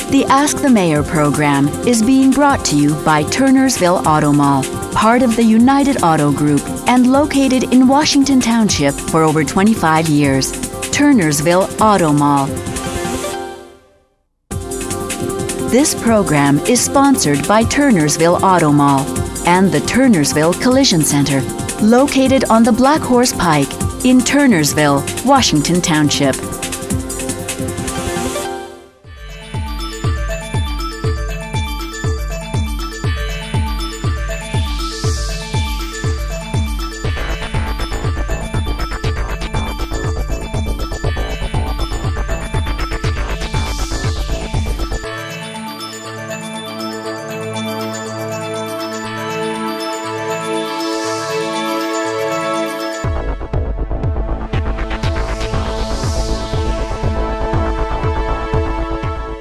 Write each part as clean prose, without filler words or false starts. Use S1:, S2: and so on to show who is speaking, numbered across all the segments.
S1: The Ask the Mayor program is being brought to you by Turnersville Auto Mall, part of the United Auto Group and located in Washington Township for over 25 years. Turnersville Auto Mall. This program is sponsored by Turnersville Auto Mall and the Turnersville Collision Center, located on the Black Horse Pike in Turnersville, Washington Township.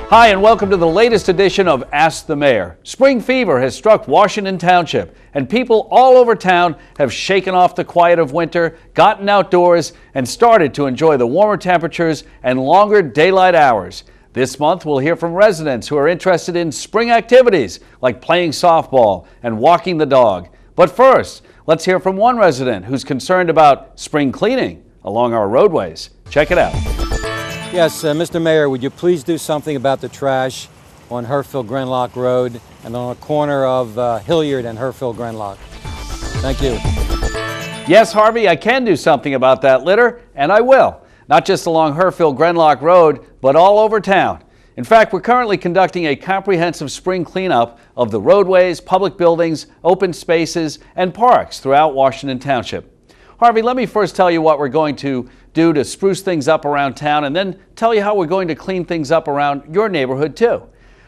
S2: Hi, and welcome to the latest edition of Ask the Mayor. Spring fever has struck Washington Township, and people all over town have shaken off the quiet of winter, gotten outdoors, and started to enjoy the warmer temperatures and longer daylight hours. This month, we'll hear from residents who are interested in spring activities like playing softball and walking the dog. But first, let's hear from one resident who's concerned about spring cleaning along our roadways. Check it out.
S3: Yes, Mr. Mayor, would you please do something about the trash on Herfield-Grenlock Road and on the corner of Hilliard and Herfield-Grenlock? Thank you.
S2: Yes, Harvey, I can do something about that litter, and I will. Not just along Herfield-Grenlock Road, but all over town. In fact, we're currently conducting a comprehensive spring cleanup of the roadways, public buildings, open spaces, and parks throughout Washington Township. Harvey, let me first tell you what we're going to do to spruce things up around town, and then tell you how we're going to clean things up around your neighborhood too.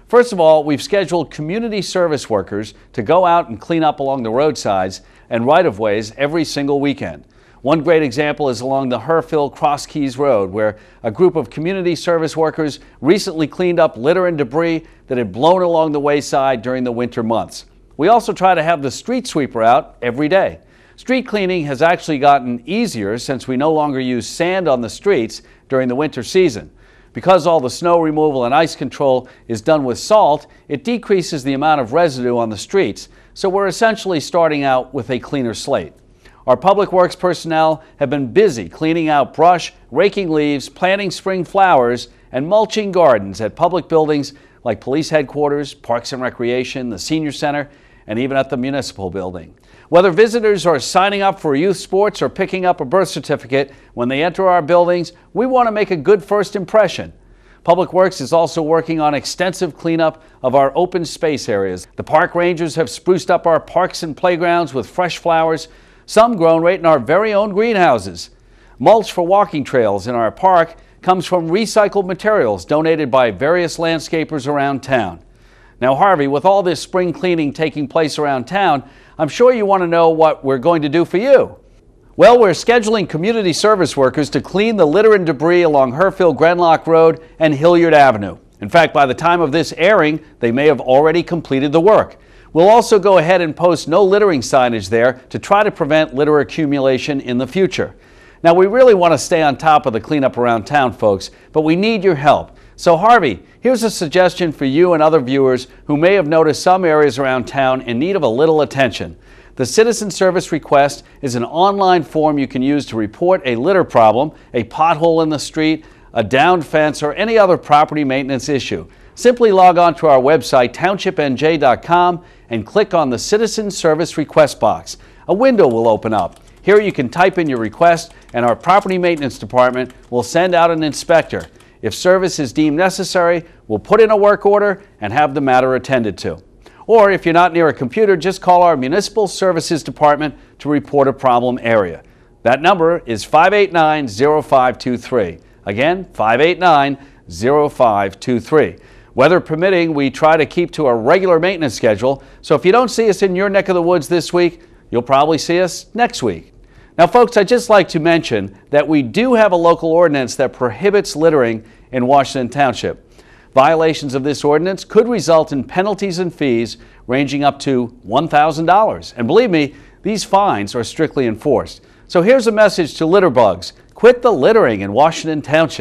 S2: First of all, we've scheduled community service workers to go out and clean up along the roadsides and right-of-ways every single weekend. One great example is along the Herfield Cross Keys Road, where a group of community service workers recently cleaned up litter and debris that had blown along the wayside during the winter months. We also try to have the street sweeper out every day. Street cleaning has actually gotten easier since we no longer use sand on the streets during the winter season. Because all the snow removal and ice control is done with salt, it decreases the amount of residue on the streets, so we're essentially starting out with a cleaner slate. Our public works personnel have been busy cleaning out brush, raking leaves, planting spring flowers, and mulching gardens at public buildings like police headquarters, Parks and Recreation, the senior center, and even at the municipal building. Whether visitors are signing up for youth sports or picking up a birth certificate when they enter our buildings, we want to make a good first impression. Public Works is also working on extensive cleanup of our open space areas. The park rangers have spruced up our parks and playgrounds with fresh flowers, some grown right in our very own greenhouses. Mulch for walking trails in our park comes from recycled materials donated by various landscapers around town. Now, Harvey, with all this spring cleaning taking place around town, I'm sure you want to know what we're going to do for you. Well, we're scheduling community service workers to clean the litter and debris along Herfield-Grenlock Road and Hilliard Avenue. In fact, by the time of this airing, they may have already completed the work. We'll also go ahead and post no littering signage there to try to prevent litter accumulation in the future. Now, we really want to stay on top of the cleanup around town, folks, but we need your help. So Harvey, here's a suggestion for you and other viewers who may have noticed some areas around town in need of a little attention. The Citizen Service Request is an online form you can use to report a litter problem, a pothole in the street, a downed fence, or any other property maintenance issue. Simply log on to our website, townshiPNJ.com, and click on the Citizen Service Request box. A window will open up. Here you can type in your request, and our Property Maintenance Department will send out an inspector. If service is deemed necessary, we'll put in a work order and have the matter attended to. Or if you're not near a computer, just call our Municipal Services Department to report a problem area. That number is 589-0523. Again, 589-0523. Weather permitting, we try to keep to a regular maintenance schedule, so if you don't see us in your neck of the woods this week, you'll probably see us next week. Now, folks, I'd just like to mention that we do have a local ordinance that prohibits littering in Washington Township. Violations of this ordinance could result in penalties and fees ranging up to $1,000. And believe me, these fines are strictly enforced. So here's a message to litterbugs. Quit the littering in Washington Township.